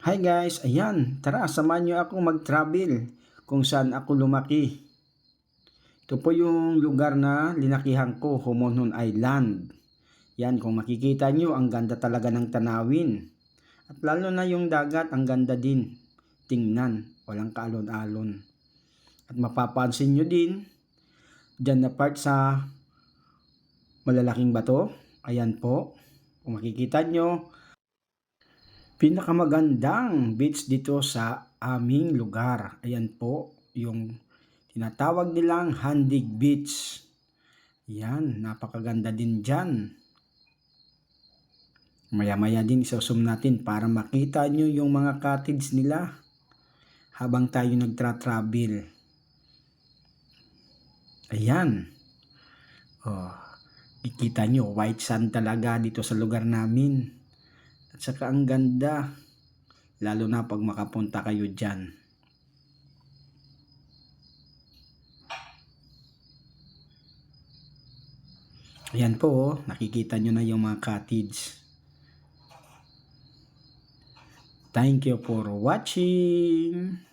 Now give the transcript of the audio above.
Hi guys, ayan, tara samahan niyo ako mag-travel kung saan ako lumaki. Ito po yung lugar na linakihan ko, Homonhon Island. Yan, kung makikita niyo, ang ganda talaga ng tanawin. At lalo na yung dagat, ang ganda din. Tingnan, walang kaalon-alon. At mapapansin niyo din, dyan na part sa malalaking bato. Ayan po, kung makikita niyo, pinakamagandang beach dito sa aming lugar. Ayan po, yung tinatawag nilang Handig Beach. Yan, napakaganda din dyan. Maya-maya din isusum natin para makita nyo yung mga cottage nila habang tayo nagtra-travel. Ayan. Oh, ikita nyo, white sand talaga dito sa lugar namin. At saka ang ganda, lalo na pag makapunta kayo dyan. Ayan po, oh, nakikita nyo na yung mga cottage. Thank you for watching.